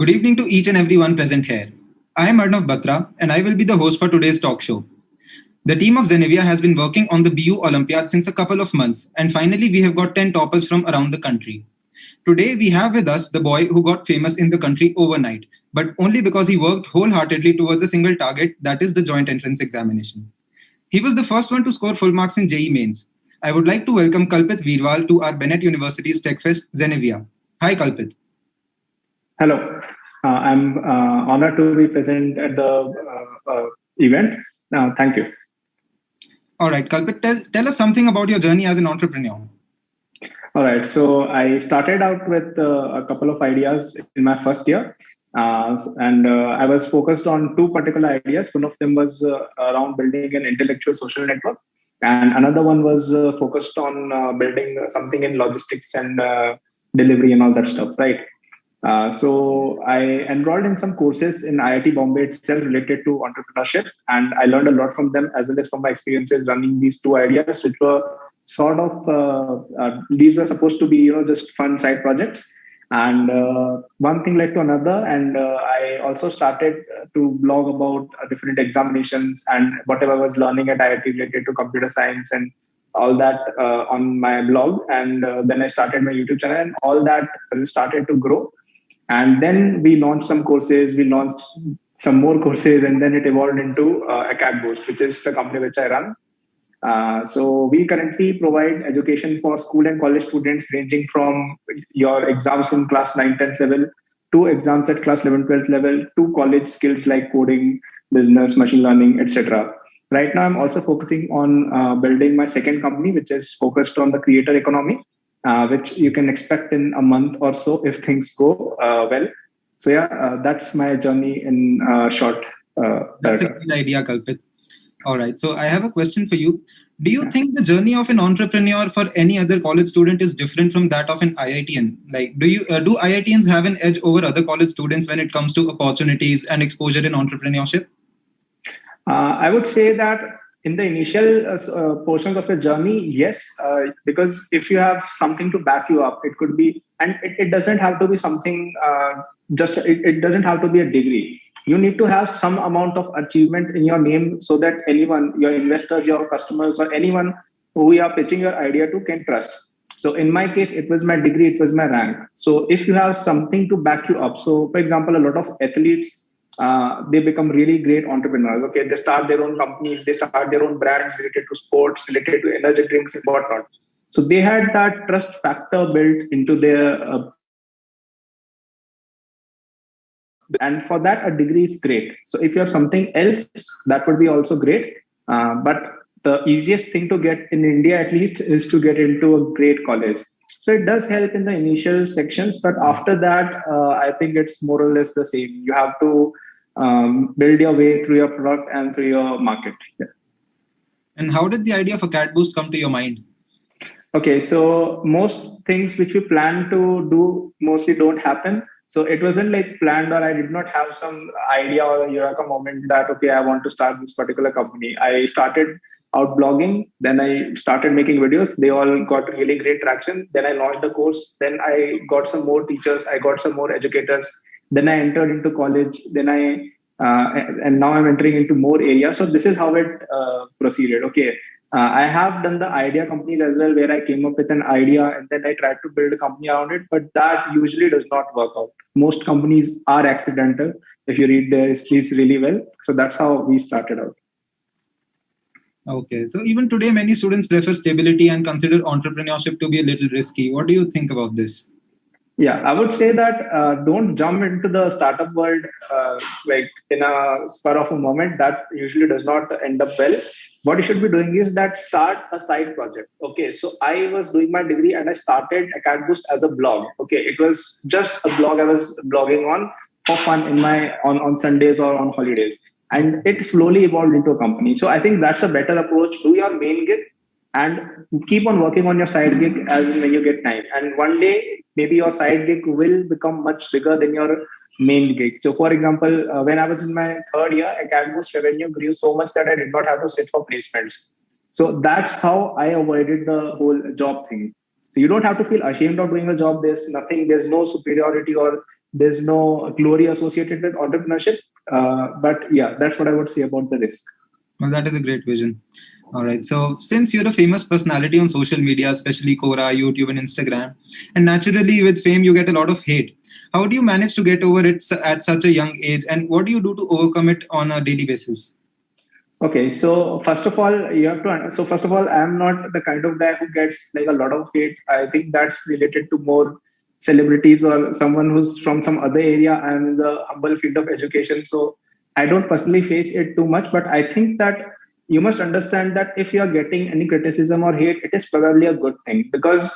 Good evening to each and everyone present here. I am Arnav Batra and I will be the host for today's talk show. The team of Zenevia has been working on the BU Olympiad since a couple of months, and finally we have got 10 toppers from around the country. Today we have with us the boy who got famous in the country overnight, but only because he worked wholeheartedly towards a single target, that is the joint entrance examination. He was the first one to score full marks in JEE mains. I would like to welcome Kalpit Veerwal to our Bennett University's TechFest Zenevia. Hi Kalpit. Hello, I'm honored to be present at the event. Thank you. All right, Kalpit, tell us something about your journey as an entrepreneur. All right, so I started out with a couple of ideas in my first year, and I was focused on two particular ideas. One of them was around building an intellectual social network, and another one was focused on building something in logistics and delivery and all that stuff, right? So I enrolled in some courses in IIT Bombay itself related to entrepreneurship, and I learned a lot from them as well as from my experiences running these two ideas, which were sort of these were supposed to be just fun side projects, and one thing led to another, and I also started to blog about different examinations and whatever I was learning at IIT related to computer science and all that on my blog, and then I started my YouTube channel, and all that started to grow. And then we launched some courses, we launched some more courses, and then it evolved into AcadBoost, which is the company which I run. So we currently provide education for school and college students ranging from your exams in class 9, 10th level to exams at class 11, 12th level to college skills like coding, business, machine learning, etc. Right now, I'm also focusing on building my second company, which is focused on the creator economy, which you can expect in a month or so if things go well. So yeah, that's my journey in short. That's a great idea, Kalpit. All right, so I have a question for you. Do you think the journey of an entrepreneur for any other college student is different from that of an IITian? Like, do IITians have an edge over other college students when it comes to opportunities and exposure in entrepreneurship? I would say that in the initial portions of the journey, yes, because if you have something to back you up, it could be, and it doesn't have to be something it doesn't have to be a degree. You need to have some amount of achievement in your name so that anyone, your investors, your customers, or anyone who you are pitching your idea to can trust. So in my case, it was my degree, it was my rank. So if you have something to back you up, so for example, a lot of athletes they become really great entrepreneurs. Okay, they start their own companies, they start their own brands related to sports, related to energy drinks and whatnot. So they had that trust factor built into their and for that a degree is great. So if you have something else, that would be also great. But the easiest thing to get in India, at least, is to get into a great college. So it does help in the initial sections, but after that, I think it's more or less the same. You have to build your way through your product and through your market. Yeah. And how did the idea of AcadBoost come to your mind? Okay, so most things which we plan to do mostly don't happen. So it wasn't like planned, or I did not have some idea or a eureka moment that, okay, I want to start this particular company. I started out blogging, then I started making videos. They all got really great traction. Then I launched the course. Then I got some more teachers. I got some more educators. Then I entered into college. Then and now I'm entering into more areas. So this is how it proceeded. Okay, I have done the idea companies as well, where I came up with an idea and then I tried to build a company around it, but that usually does not work out. Most companies are accidental if you read their histories really well. So that's how we started out. Okay, so even today, many students prefer stability and consider entrepreneurship to be a little risky. What do you think about this? Yeah, I would say that don't jump into the startup world like in a spur of a moment. That usually does not end up well. What you should be doing is that start a side project. Okay, so I was doing my degree and I started AcadBoost as a blog. Okay, it was just a blog I was blogging on for fun in my on Sundays or on holidays, and it slowly evolved into a company. So I think that's a better approach. Do your main gig and keep on working on your side gig as when you get time. And one day, maybe your side gig will become much bigger than your main gig. So, for example, when I was in my third year, Academy's revenue grew so much that I did not have to sit for placements. So that's how I avoided the whole job thing. So you don't have to feel ashamed of doing a job. There's nothing, there's no superiority or There's no glory associated with entrepreneurship. But yeah, that's what I would say about the risk. Well, that is a great vision. All right. So, since you're a famous personality on social media, especially Quora, YouTube, and Instagram, and naturally with fame, you get a lot of hate. How do you manage to get over it at such a young age? And what do you do to overcome it on a daily basis? Okay, so first of all, you have to. So first of all, I'm not the kind of guy who gets like a lot of hate. I think that's related to more celebrities or someone who's from some other area. I'm in the humble field of education, so I don't personally face it too much. But I think that you must understand that if you are getting any criticism or hate, it is probably a good thing, because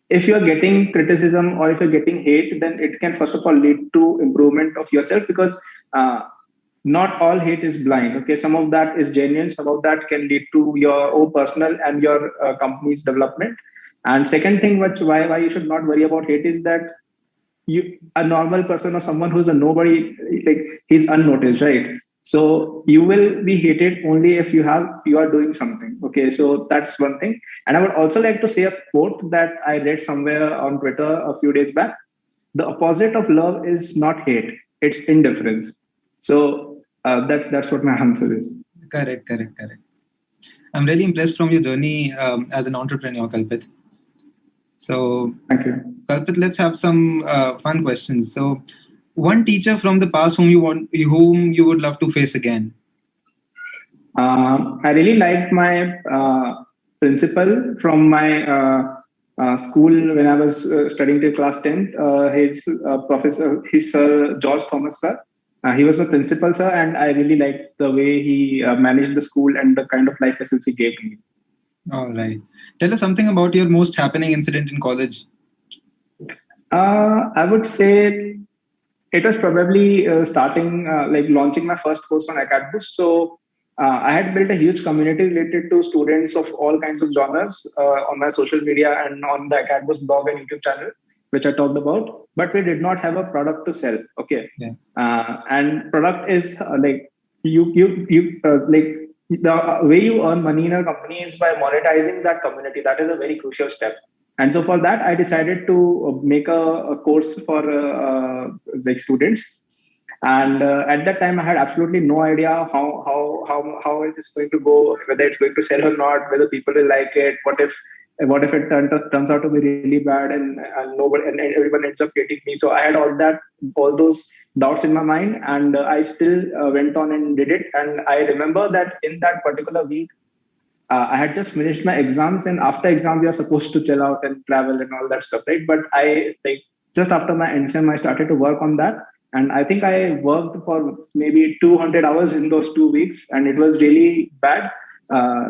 if you're getting criticism or if you're getting hate, then it can first of all lead to improvement of yourself, because uh, not all hate is blind. Okay, some of that is genuine, some of that can lead to your own personal and your company's development. And second thing, which why you should not worry about hate is that you, a normal person or someone who's a nobody, like, he's unnoticed, right? So you will be hated only if you are doing something. Okay, so that's one thing. And I would also like to say a quote that I read somewhere on Twitter a few days back: the opposite of love is not hate, it's indifference. So that's what my answer is. Correct, correct, correct. I'm really impressed from your journey as an entrepreneur, Kalpit. So, Thank you. Kalpit, let's have some fun questions. So, one teacher from the past whom you would love to face again. I really liked my principal from my school when I was studying till class 10th. His professor, his sir, George Thomas sir. He was my principal sir, and I really liked the way he managed the school and the kind of life lessons he gave me. All right. Tell us something about your most happening incident in college. I would say it was probably starting, like launching my first course on Acadboost. So I had built a huge community related to students of all kinds of genres on my social media and on the Acadboost blog and YouTube channel, which I talked about. But we did not have a product to sell. Okay, Yeah. and product is like like the way you earn money in a company is by monetizing that community. That is a very crucial step. And so for that, I decided to make a course for like students. And at that time, I had absolutely no idea how it is going to go, whether it's going to sell or not, whether people will like it. What if it turns out to be really bad, and nobody and everyone ends up hating me? So I had all those doubts in my mind, and I still went on and did it. And I remember that in that particular week, I had just finished my exams, and after exam, we are supposed to chill out and travel and all that stuff, right? But I like just after my NSEM, I started to work on that, and I think I worked for maybe 200 hours in those 2 weeks, and it was really bad,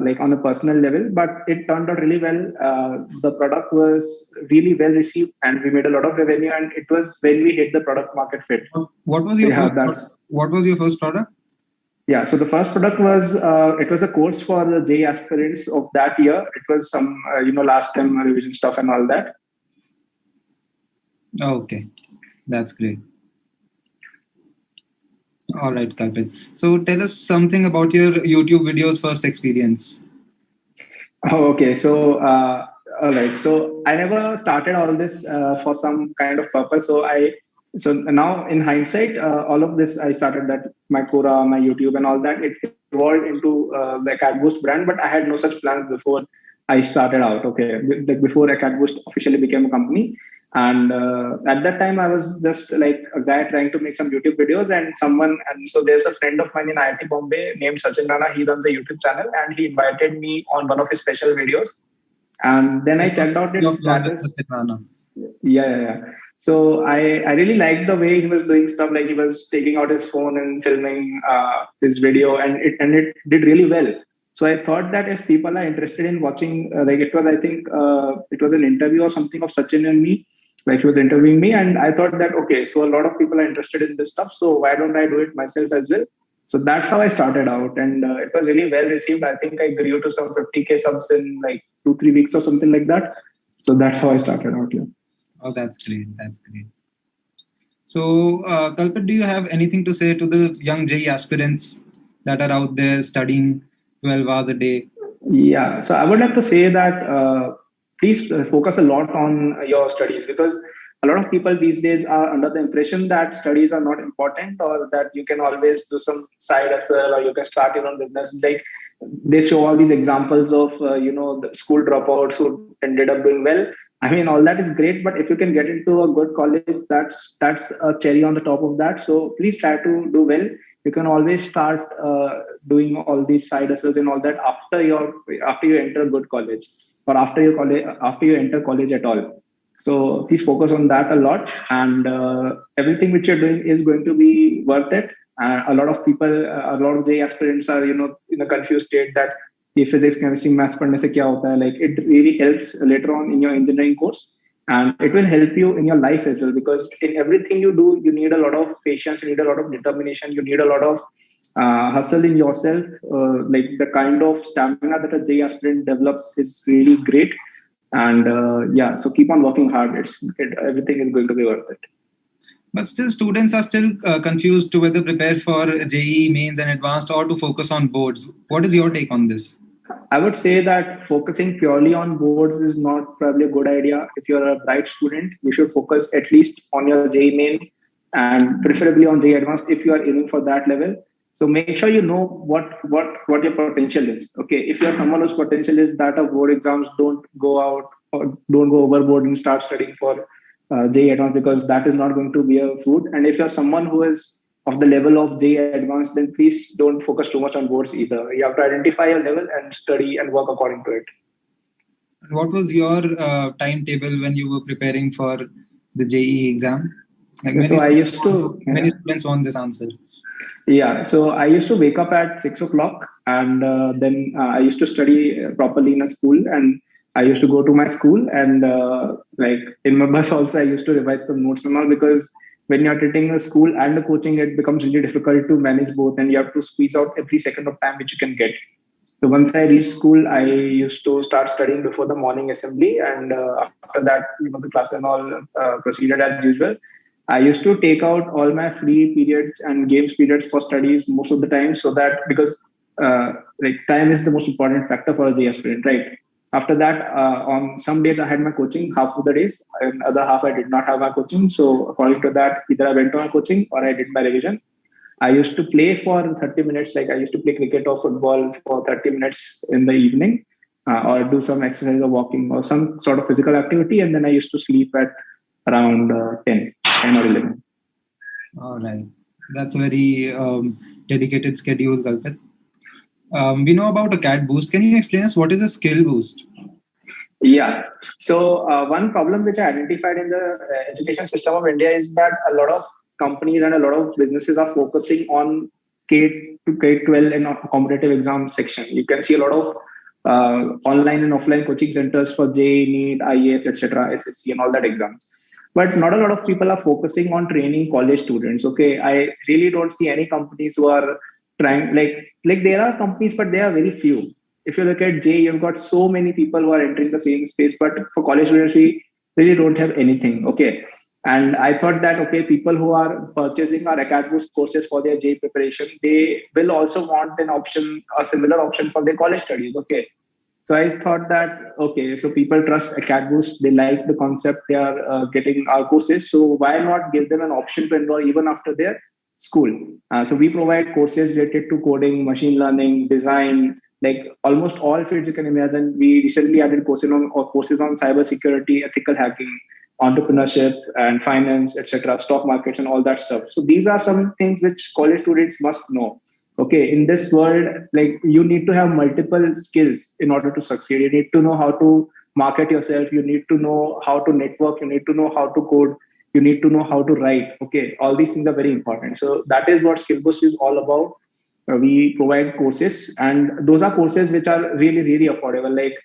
like on a personal level. But it turned out really well. The product was really well received, and we made a lot of revenue. And it was when we hit the product market fit. What was So your yeah, first that's what was your first product? yeah. So the first product was it was a course for the JEE aspirants of that year. It was some last time revision stuff and all that. Okay, that's great. All right, Kalpit. So tell us something about your YouTube videos first experience. Oh, okay. So all right. So I never started all this for some kind of purpose. So now in hindsight, all of this I started that my Quora, my YouTube, and all that. It evolved into the AcadBoost brand, but I had no such plans before I started out. Okay, like before AcadBoost officially became a company. And at that time, I was just like a guy trying to make some YouTube videos, and so there's a friend of mine in IIT Bombay named Sachin Rana. He runs a YouTube channel, and he invited me on one of his special videos. And then I checked out Your its blog with status. Satyavana. Yeah. So I really liked the way he was doing stuff. Like he was taking out his phone and filming his video, and it did really well. So I thought that if people are interested in watching, like it was, I think it was an interview or something of Sachin and me. Like he was interviewing me, and I thought that okay, so a lot of people are interested in this stuff. So why don't I do it myself as well? So that's how I started out, and it was really well received. I think I grew to some 50K subs in like 2-3 weeks or something like that. So that's how I started out. Yeah. Oh, that's great. That's great. So, Kalpit, do you have anything to say to the young JEE aspirants that are out there studying 12 hours a day? Yeah, so I would like to say that please focus a lot on your studies, because a lot of people these days are under the impression that studies are not important, or that you can always do some side hustle, or you can start your own business. Like they show all these examples of the school dropouts who ended up doing well. I mean, all that is great, but if you can get into a good college, that's a cherry on the top of that. So please try to do well. You can always start doing all these side hustles and all that after you enter a good college, or after you enter college at all. So please focus on that a lot, and everything which you're doing is going to be worth it. A lot of people, a lot of J aspirants are in a confused state that ये physics, chemistry, maths पढ़ने से क्या होता है. Like it really helps later on in your engineering course, and it will help you in your life as well, because in everything you do, you need a lot of patience, you need a lot of determination, you need a lot of hustle in yourself. Like the kind of stamina that a J aspirant develops is really great. And yeah, so keep on working hard. Everything is going to be worth it. But still, students are still confused to whether prepare for JEE mains and advanced or to focus on boards. What is your take on this? I would say that focusing purely on boards is not probably a good idea. If you're a bright student, you should focus at least on your JEE main, and preferably on JEE advanced if you are aiming for that level. So make sure you know what your potential is. Okay, if you're someone whose potential is that of board exams, don't go out or don't go overboard and start studying for JEE advanced, because that is not going to be a fruit. And if you're someone who is of the level of JEE advanced, then please don't focus too much on boards either. You have to identify your level and study and work according to it. What was your timetable when you were preparing for the JEE exam? Like many students want this answer. Yeah, so I used to wake up at 6 o'clock, and then I used to study properly in a school, and I used to go to my school, and like in my bus also I used to revise some notes and all, because when you're attending a school and a coaching, it becomes really difficult to manage both, and you have to squeeze out every second of time which you can get. So once I reached school, I used to start studying before the morning assembly, and after that, the class and all proceeded as usual. I used to take out all my free periods and games periods for studies most of the time, so that because like time is the most important factor for a JEE aspirant, right? After that, on some days I had my coaching half of the days, and other half I did not have my coaching. So according to that, either I went to my coaching or I did my revision. I used to play for 30 minutes, like I used to play cricket or football for 30 minutes in the evening, or do some exercise or walking or some sort of physical activity. And then I used to sleep at around 10 or 11. All right. That's a very dedicated schedule, Kalpit. We know about a CAT boost. Can you explain us what is a skill boost? Yeah. So one problem which I identified in the education system of India is that a lot of companies and a lot of businesses are focusing on K to K-12 and competitive exam section. You can see a lot of online and offline coaching centers for JEE, NEET, IAS, etc., SSC, and all that exams. But not a lot of people are focusing on training college students. Okay, I really don't see any companies who are trying, like there are companies, but they are very few. If you look at JEE, you've got so many people who are entering the same space, but for college students, we really don't have anything. Okay. And I thought that, okay, people who are purchasing our Acadboost courses for their JEE preparation, they will also want an option, a similar option for their college studies. Okay. So I thought that, okay, so people trust Acadboost, they like the concept, they are getting our courses. So why not give them an option to enroll even after their school? So we provide courses related to coding, machine learning, design, like almost all fields you can imagine. We recently added courses on cybersecurity, ethical hacking, entrepreneurship and finance, etc., stock markets and all that stuff. So these are some things which college students must know. Okay, in this world, like you need to have multiple skills in order to succeed. You need to know how to market yourself. You need to know how to network. You need to know how to code. You need to know how to write. Okay, all these things are very important. So that is what Skillboost is all about. We provide courses, and those are courses which are really, really affordable. Like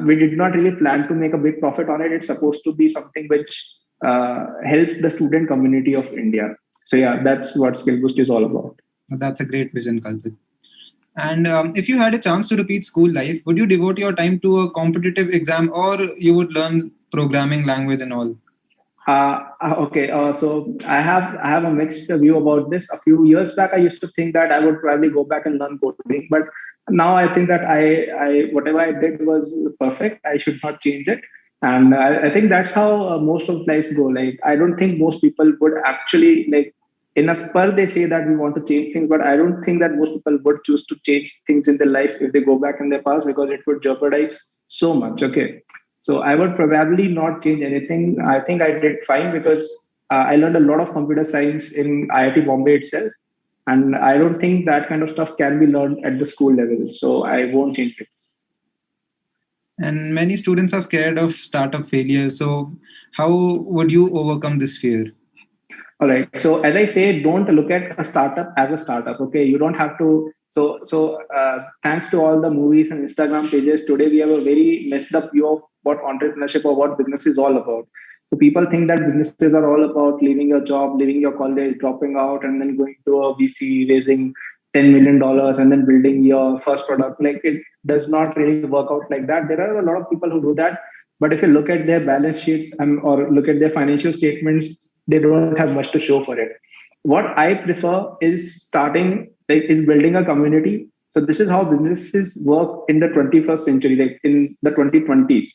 we did not really plan to make a big profit on it. It's supposed to be something which helps the student community of India. So yeah, that's what Skillboost is all about. That's a great vision, Kalpit. And if you had a chance to repeat school life, would you devote your time to a competitive exam, or you would learn programming language and all? Okay, so I have a mixed view about this. A few years back, I used to think that I would probably go back and learn coding, but now I think that I whatever I did was perfect. I should not change it. And I think that's how most of lives go. Like, I don't think most people would actually, like, in a spur they say that we want to change things, but I don't think that most people would choose to change things in their life if they go back in their past, because it would jeopardize so much. Okay, so I would probably not change anything. I think I did fine because I learned a lot of computer science in IIT Bombay itself, and I don't think that kind of stuff can be learned at the school level, so I won't change it. And many students are scared of startup failure. So, how would you overcome this fear? All right. So as I say, don't look at a startup as a startup. Okay, you don't have to. Thanks to all the movies and Instagram pages, today we have a very messed up view of what entrepreneurship or what business is all about. So people think that businesses are all about leaving your job, leaving your college, dropping out, and then going to a VC, raising $10 million, and then building your first product. Like, it does not really work out like that. There are a lot of people who do that, but if you look at their balance sheets or look at their financial statements, they don't have much to show for it. What I prefer is building a community. So this is how businesses work in the 21st century, like in the 2020s.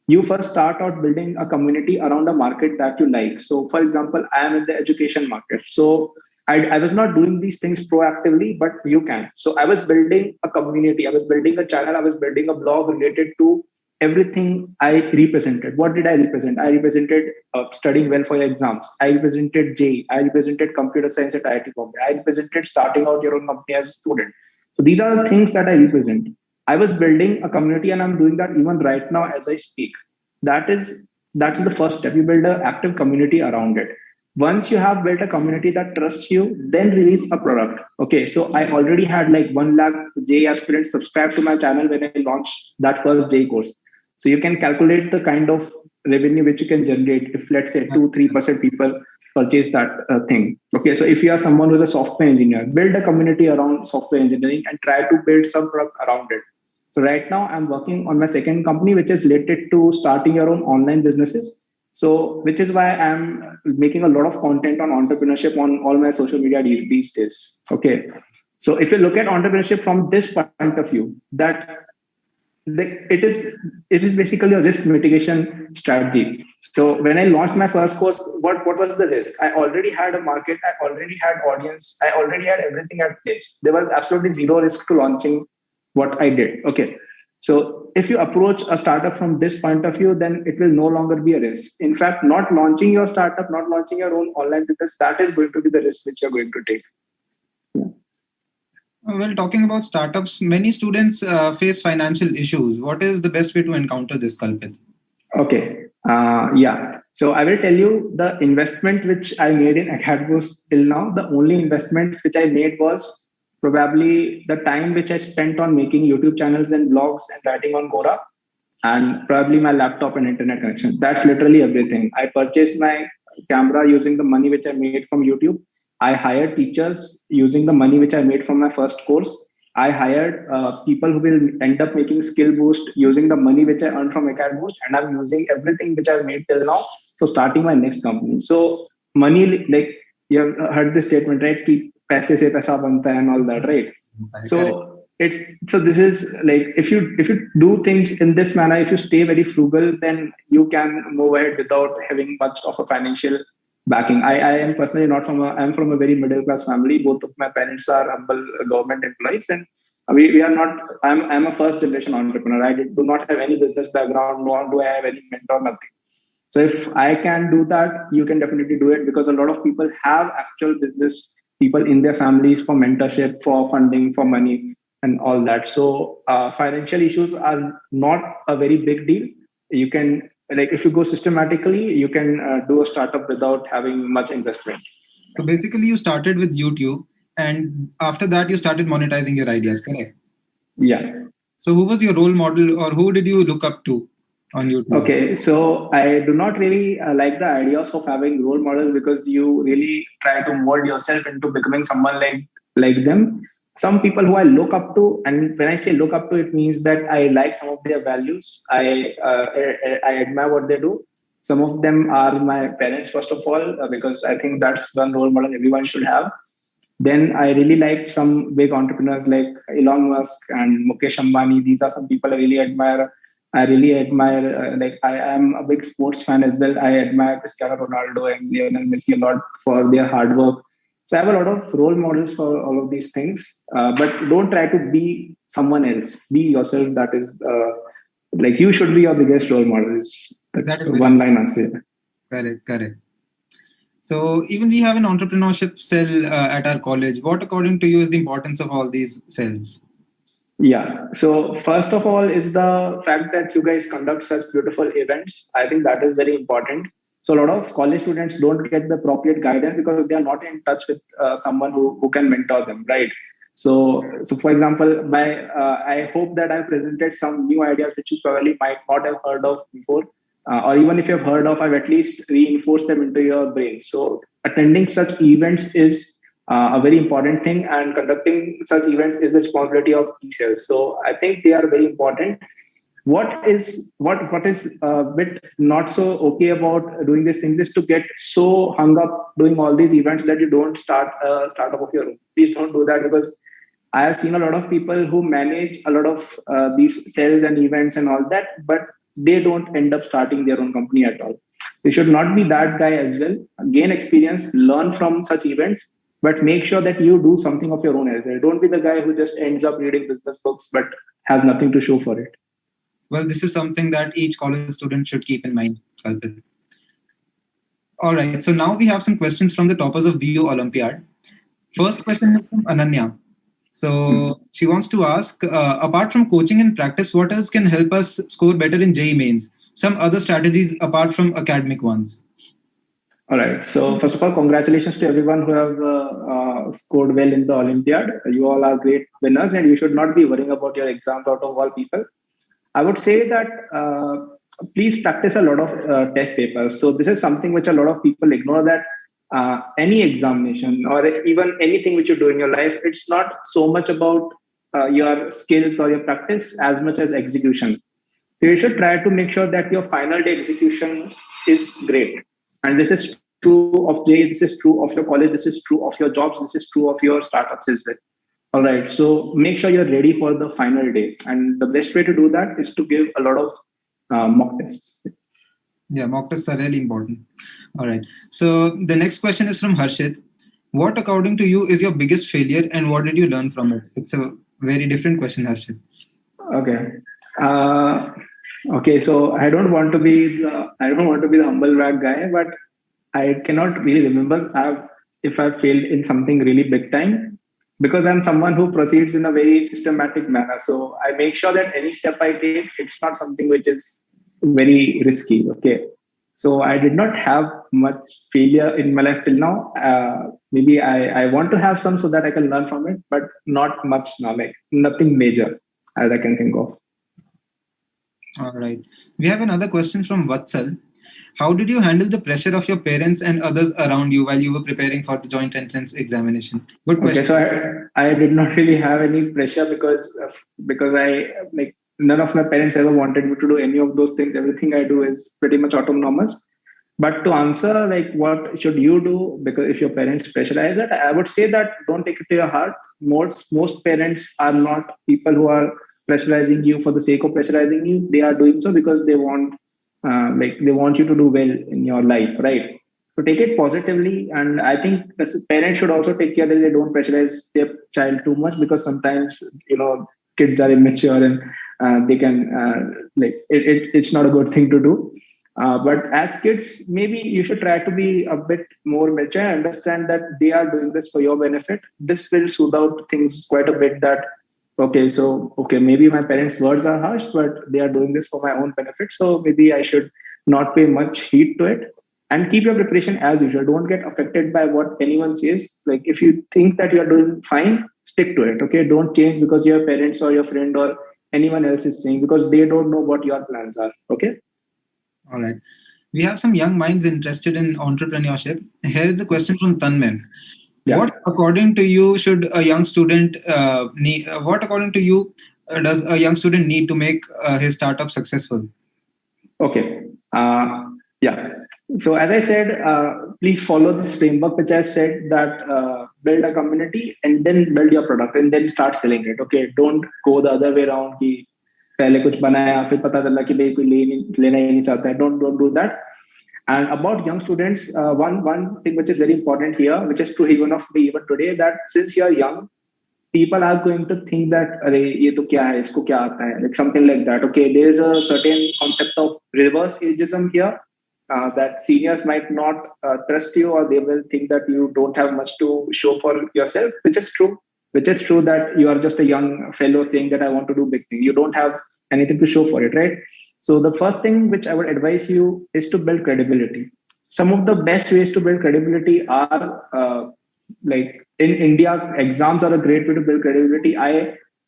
You first start out building a community around a market that you like. So, for example, I am in the education market. So I was not doing these things proactively, but you can. So I was building a community, I was building a channel, I was building a blog related to everything I represented. What did I represent? I represented studying well for your exams. I represented J. I represented computer science at IIT Bombay. I represented starting out your own company as a student. So these are the things that I represent. I was building a community, and I'm doing that even right now as I speak. That's the first step. You build an active community around it. Once you have built a community that trusts you, then release a product. Okay, so I already had like 1 lakh J aspirants subscribe to my channel when I launched that first J course. So you can calculate the kind of revenue which you can generate if, let's say, 2-3% people purchase that thing. Okay, so if you are someone who's a software engineer, build a community around software engineering and try to build some product around it. So right now I'm working on my second company, which is related to starting your own online businesses. So which is why I'm making a lot of content on entrepreneurship on all my social media these days. Okay. So if you look at entrepreneurship from this point of view, that it is basically a risk mitigation strategy. So when I launched my first course, what was the risk? I already had a market, I already had audience, I already had everything at place. There was absolutely zero risk to launching what I did. Okay. So if you approach a startup from this point of view, then it will no longer be a risk. In fact, not launching your startup, not launching your own online business, that is going to be the risk which you're going to take. Well, talking about startups, many students face financial issues. What is the best way to encounter this, Kalpit? Okay. Yeah. So I will tell you the investment which I made in AcadBoost till now. The only investments which I made was probably the time which I spent on making YouTube channels and blogs and writing on Quora, and probably my laptop and internet connection. That's literally everything. I purchased my camera using the money which I made from YouTube. I hired teachers using the money which I made from my first course. I hired people who will end up making Skill Boost using the money which I earned from Acad Boost, and I'm using everything which I've made till now for starting my next company. So money, like you have heard this statement, right? Ki paise se paisa banta hai and all that, right? So this is like if you do things in this manner, if you stay very frugal, then you can move ahead without having much of a financial backing. I am personally not from I'm from a very middle class family. Both of my parents are humble government employees, and we are not. I'm a first generation entrepreneur. Do not have any business background, nor do I have any mentor, nothing. So if I can do that, you can definitely do it, because a lot of people have actual business people in their families for mentorship, for funding, for money, and all that. So financial issues are not a very big deal. You can, like, if you go systematically, you can do a startup without having much investment. So basically, you started with YouTube, and after that, you started monetizing your ideas, correct? Yeah. So who was your role model, or who did you look up to on YouTube? Okay, so I do not really like the ideas of having role models, because you really try to mold yourself into becoming someone like them. Some people who I look up to, and when I say look up to, it means that I like some of their values. I admire what they do. Some of them are my parents, first of all, because I think that's one role model everyone should have. Then I really like some big entrepreneurs like Elon Musk and Mukesh Ambani. These are some people I really admire. I really admire, like, I am a big sports fan as well. I admire Cristiano Ronaldo and Lionel Messi a lot for their hard work. So I have a lot of role models for all of these things. But don't try to be someone else. Be yourself. That is, like, you should be your biggest role model. Is That is very one line answer. correct. So even we have an entrepreneurship cell at our college. What, according to you, is the importance of all these cells? Yeah. So first of all is the fact that you guys conduct such beautiful events. I think that is very important. So a lot of college students don't get the appropriate guidance because they are not in touch with someone who can mentor them, right? So for example, I hope that I presented some new ideas which you probably might not have heard of before, or even if you've heard of, I've at least reinforced them into your brain. So attending such events is a very important thing, and conducting such events is the responsibility of teachers. So I think they are very important. What is a bit not so okay about doing these things is to get so hung up doing all these events that you don't start a startup of your own. Please don't do that, because I have seen a lot of people who manage a lot of these sales and events and all that, but they don't end up starting their own company at all. You should not be that guy as well. Gain experience, learn from such events, but make sure that you do something of your own as well. Don't be the guy who just ends up reading business books but has nothing to show for it. Well, this is something that each college student should keep in mind, Kalpit. All right. So now we have some questions from the toppers of BU Olympiad. First question is from Ananya. So she wants to ask, apart from coaching and practice, what else can help us score better in JEE mains? Some other strategies apart from academic ones. All right. So first of all, congratulations to everyone who have scored well in the Olympiad. You all are great winners, and you should not be worrying about your exams out of all people. I would say that please practice a lot of test papers. So this is something which a lot of people ignore, that any examination or even anything which you do in your life, it's not so much about your skills or your practice as much as execution. So you should try to make sure that your final day execution is great. And this is true of JEE, this is true of your college, this is true of your jobs, this is true of your startups as well. All right. So make sure you're ready for the final day. And the best way to do that is to give a lot of mock tests. Yeah, mock tests are really important. All right. So the next question is from Harshit. What, according to you, is your biggest failure and what did you learn from it? It's a very different question, Harshit. Okay. Okay. So I don't want to be the humble brag guy, but I cannot really remember if I failed in something really big time, because I'm someone who proceeds in a very systematic manner. So I make sure that any step I take, it's not something which is very risky. Okay. So I did not have much failure in my life till now. Maybe I want to have some so that I can learn from it, but not much now, like nothing major as I can think of. All right. We have another question from Vatsal. How did you handle the pressure of your parents and others around you while you were preparing for the joint entrance examination? Good question. Okay, so I did not really have any pressure because I, like, none of my parents ever wanted me to do any of those things. Everything I do is pretty much autonomous. But to answer, like, what should you do? Because if your parents pressurize it, I would say that don't take it to your heart. Most parents are not people who are pressurizing you for the sake of pressurizing you. They are doing so because they want, they want you to do well in your life, right? So take it positively, and I think the parents should also take care that they don't pressurize their child too much, because sometimes kids are immature and they can it's not a good thing to do. But as kids, maybe you should try to be a bit more mature and understand that they are doing this for your benefit. This will soothe out things quite a bit. That okay, maybe my parents' words are harsh, but they are doing this for my own benefit. So maybe I should not pay much heed to it, and keep your preparation as usual. Don't get affected by what anyone says. Like, if you think that you are doing fine, stick to it. Okay, don't change because your parents or your friend or anyone else is saying, because they don't know what your plans are. Okay. All right. We have some young minds interested in entrepreneurship. Here is a question from Tanmay. Yeah. What, according to you, should a young student need? What, according to you, does a young student need to make his startup successful? Okay. Yeah. So as I said, please follow this framework which I said, that build a community and then build your product and then start selling it. Okay. Don't go the other way around. पहले कुछ बनाया फिर पता चला कि भाई कोई लेना ही नहीं चाहता है. Don't do that. And about young students, one thing which is very important here, which is true even of me even today, that since you are young, people are going to think that अरे ये तो क्या है, इसको क्या आता है, like something like that. Okay, there is a certain concept of reverse ageism here, that seniors might not trust you, or they will think that you don't have much to show for yourself, which is true. Which is true that you are just a young fellow saying that I want to do big thing. You don't have anything to show for it, right? So the first thing which I would advise you is to build credibility. Some of the best ways to build credibility are like in India, exams are a great way to build credibility.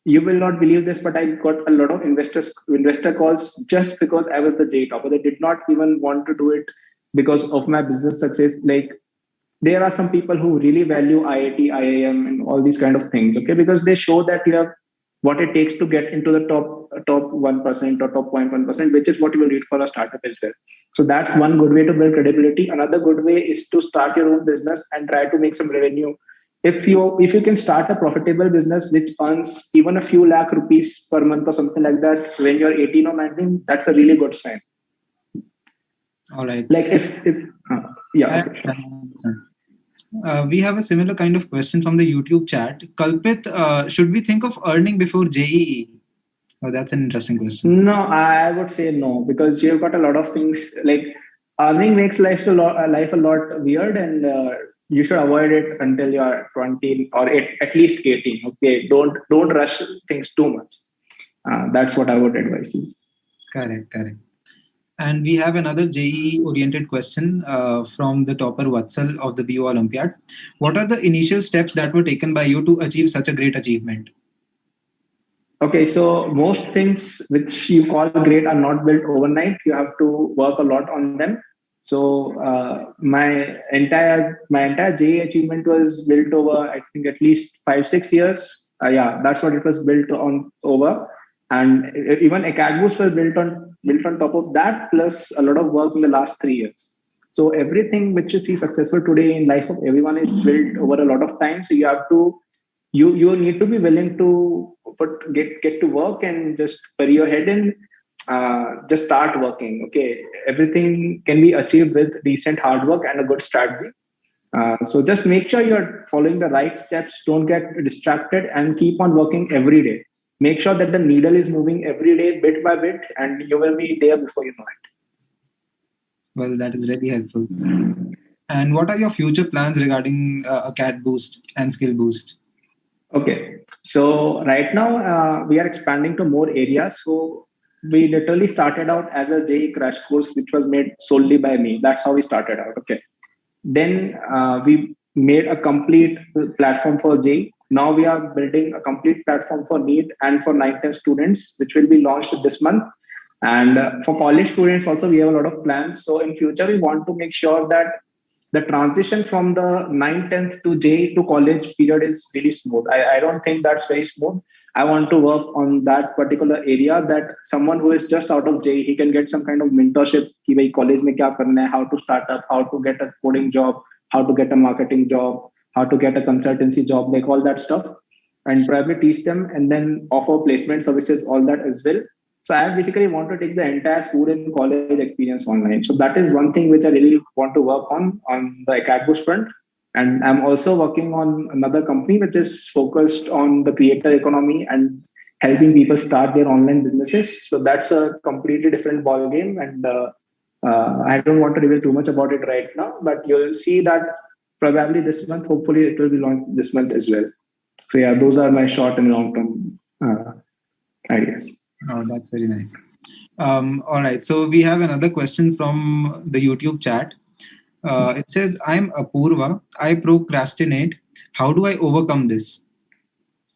You will not believe this, but I got a lot of investor calls just because I was the J topper. They did not even want to do it because of my business success. Like there are some people who really value IIT, IIM, and all these kind of things. Okay, because they show that you have what it takes to get into the top 1% or top 0.1%, which is what you will need for a startup as well. So that's one good way to build credibility. Another good way is to start your own business and try to make some revenue. If you can start a profitable business which earns even a few lakh rupees per month or something like that when you're 18 or 19, that's a really good sign. All right. Like if yeah. Okay, sure. We have a similar kind of question from the YouTube chat. Kalpit, should we think of earning before JEE? Oh, that's an interesting question. No, I would say no, because you've got a lot of things like earning makes life a lot weird, and you should avoid it until you are 20 or at least 18. Okay, don't rush things too much. That's what I would advise you. Correct. And we have another JEE oriented question from the topper Vatsal of the BU Olympiad. What are the initial steps that were taken by you to achieve such a great achievement? Okay, so most things which you call great are not built overnight. You have to work a lot on them. So my entire JEE achievement was built over, I think, at least 5-6 years. Yeah, that's what it was built on over. And even Acadboost was built on top of that, plus a lot of work in the last 3 years. So everything which you see successful today in life of everyone is built over a lot of time. So you need to be willing to get to work and just bury your head in, just start working. Okay, everything can be achieved with decent hard work and a good strategy. So just make sure you're following the right steps. Don't get distracted and keep on working every day. Make sure that the needle is moving every day, bit by bit, and you will be there before you know it. Well, that is really helpful. And what are your future plans regarding Acadboost and Skill Boost? Okay, so right now we are expanding to more areas. So we literally started out as a JEE crash course, which was made solely by me. That's how we started out. Okay, then we made a complete platform for JEE. Now we are building a complete platform for NEET and for 9th students, which will be launched this month. And for college students also, we have a lot of plans. So in future, we want to make sure that the transition from the 9th, 10th to JEE to college period is really smooth. I don't think that's very smooth. I want to work on that particular area, that someone who is just out of JEE, he can get some kind of mentorship, ki bhai college mein kya karna hai, how to start up, how to get a coding job, how to get a marketing job, how to get a consultancy job, like all that stuff, and probably teach them and then offer placement services, all that as well. So I basically want to take the entire school and college experience online. So that is one thing which I really want to work on the Acadboost front. And I'm also working on another company which is focused on the creator economy and helping people start their online businesses. So that's a completely different ball game. And I don't want to reveal too much about it right now, but you'll see that probably this month. Hopefully it will be launched this month as well. So yeah, those are my short and long term ideas. Oh, that's very nice. All right. So we have another question from the YouTube chat. It says, I'm Apurva. I procrastinate. How do I overcome this?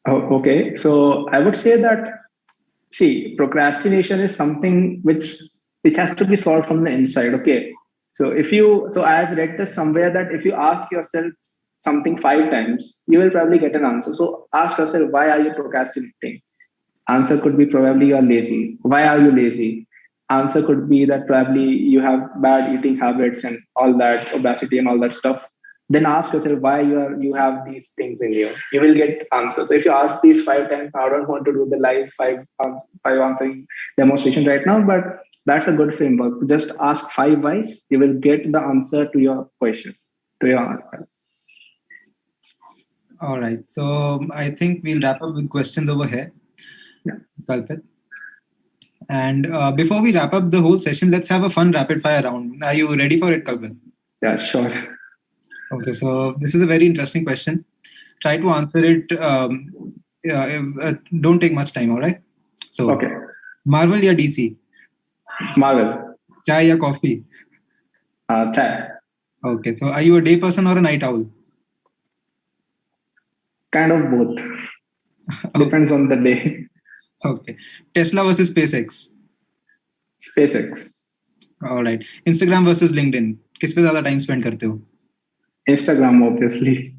Oh, okay. So I would say that, see, procrastination is something which has to be solved from the inside. Okay. So I've read this somewhere that if you ask yourself something 5 times, you will probably get an answer. So ask yourself, why are you procrastinating? Answer could be probably you are lazy. Why are you lazy? Answer could be that probably you have bad eating habits and all that, obesity and all that stuff. then ask yourself why you have these things in you. You will get answers. So if you ask these 5 times, I don't want to do the live five answering demonstration right now, but that's a good framework. Just ask 5 whys. You will get the answer to your question. To your answer. All right. So I think we'll wrap up with questions over here, Yeah. Kalpit. And before we wrap up the whole session, let's have a fun rapid fire round. Are you ready for it, Kalpit? Yeah, sure. Okay. So this is a very interesting question. Try to answer it. Don't take much time. All right. So Okay. Marvel या DC? Marvel. Chai या coffee? Chai. Okay. So are you a day person or a night owl? Kind of both. Depends on the day. Okay. Tesla versus SpaceX? SpaceX. All right. Instagram versus LinkedIn? किस पे ज़्यादा time spend करते हो? Instagram, obviously.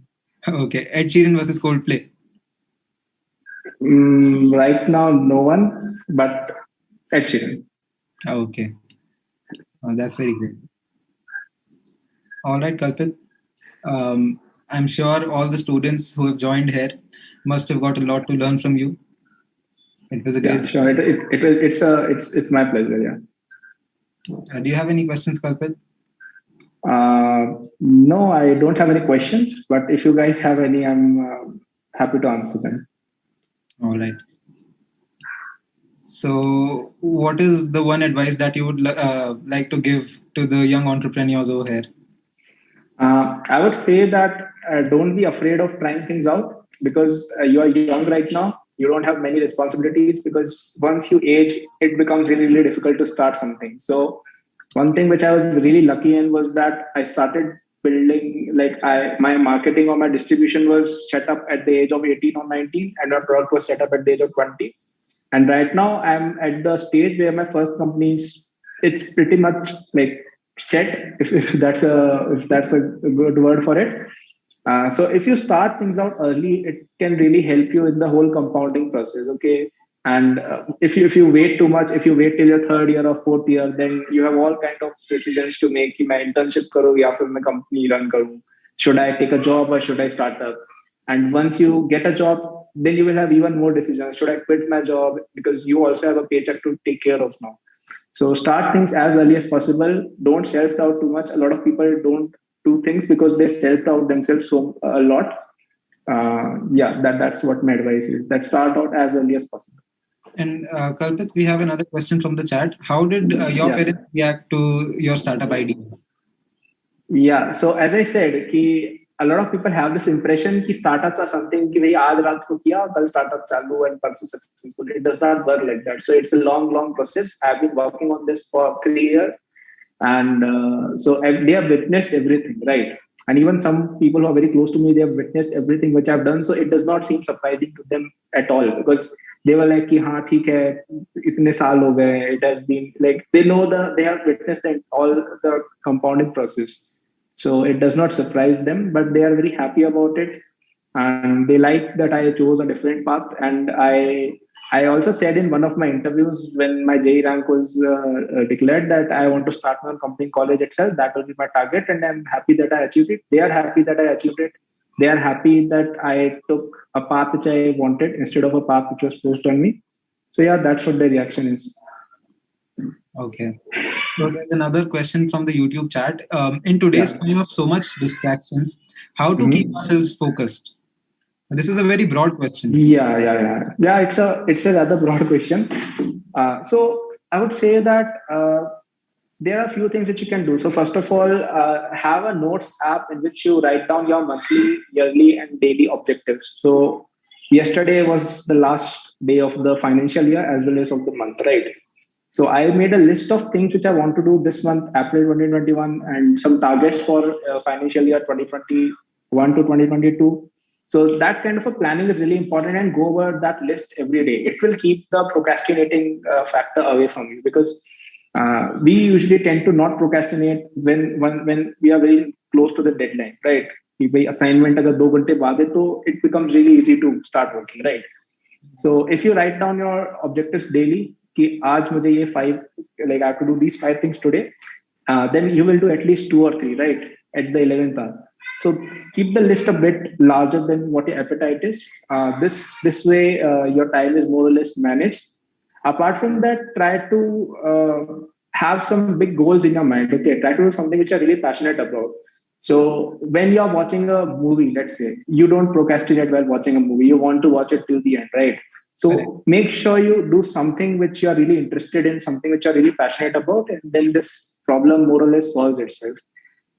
Okay. Ed Sheeran versus Coldplay? Right now, no one, but Ed Sheeran. Okay. That's very great. All right, Kalpit. I'm sure all the students who have joined here must have got a lot to learn from you. It was a great. Yeah, sure. It's my pleasure. Yeah. Do you have any questions, Kalpit? No, I don't have any questions. But if you guys have any, I'm happy to answer them. All right. So, what is the one advice that you would like to give to the young entrepreneurs over here? I would say that don't be afraid of trying things out because you are young right now. You don't have many responsibilities because once you age, it becomes really, really difficult to start something. So one thing which I was really lucky in was that I started building my marketing or my distribution was set up at the age of 18 or 19 and my product was set up at the age of 20. And right now I'm at the stage where my first company is, it's pretty much like set if that's a good word for it. So if you start things out early, it can really help you in the whole compounding process. Okay. And if you wait too much, if you wait till your third year or fourth year, then you have all kind of decisions to make. कि मैं internship करूँ या फिर मैं company run करूँ. Should I take a job or should I start up? And once you get a job, then you will have even more decisions. Should I quit my job because you also have a paycheck to take care of now? So start things as early as possible. Don't self-doubt too much. A lot of people don't do things because they self-doubt themselves so a lot. That's what my advice is. That start out as early as possible. And Kalpit, we have another question from the chat. How did your parents react to your startup idea? Yeah. So as I said, a lot of people have this impression that startups are something कि भाई आज रात को किया कल startup चालू and परसों successful. It does not work like that. So it's a long process. I've been working on this for 3 years, and so they have witnessed everything, right? And even some people who are very close to me, they have witnessed everything which I've done. So it does not seem surprising to them at all because they were like कि हाँ ठीक है इतने साल हो गए. It has been like they know they have witnessed all the compounding process. So it does not surprise them, but they are very happy about it. And they like that I chose a different path. And I also said in one of my interviews when my JEE rank was declared that I want to start my own company in college itself. That will be my target. And I'm happy that I achieved it. They are happy that I achieved it. They are happy that I took a path which I wanted instead of a path which was forced on me. So yeah, that's what the reaction is. Okay. So there's another question from the YouTube chat. In today's time of so much distractions, how to keep ourselves focused? This is a very broad question. Yeah. It's a rather broad question. So I would say that there are a few things which you can do. So first of all, have a notes app in which you write down your monthly, yearly, and daily objectives. So yesterday was the last day of the financial year as well as of the month, right? So I made a list of things which I want to do this month, April 2021, and some targets for financial year 2021 to 2022. So that kind of a planning is really important and go over that list every day. It will keep the procrastinating factor away from you because we usually tend to not procrastinate when we are very close to the deadline, right? कि भाई assignment अगर 2 घंटे बाद है तो it becomes really easy to start working, right? So if you write down your objectives daily, कि आज मुझे ये 5 like I have to do these 5 things today, then you will do at least 2 or 3, right? At the 11th hour. So keep the list a bit larger than what your appetite is. This way, your time is more or less managed. Apart from that, try to have some big goals in your mind. Okay, try to do something which you're really passionate about. So when you're watching a movie, let's say you don't procrastinate while watching a movie. You want to watch it till the end, right? Correct. So make sure you do something which you're really interested in, something which you're really passionate about, and then this problem more or less solves itself.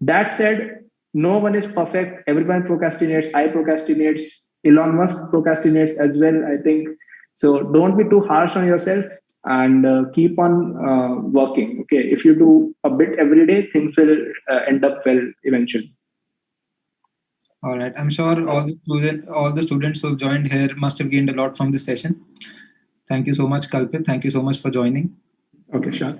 That said, no one is perfect. Everyone procrastinates. I procrastinates. Elon Musk procrastinates as well, I think. So don't be too harsh on yourself and keep on working. Okay. If you do a bit every day, things will end up well eventually. All right. I'm sure all the students who have joined here must have gained a lot from this session. Thank you so much, Kalpit. Thank you so much for joining. Okay, sure.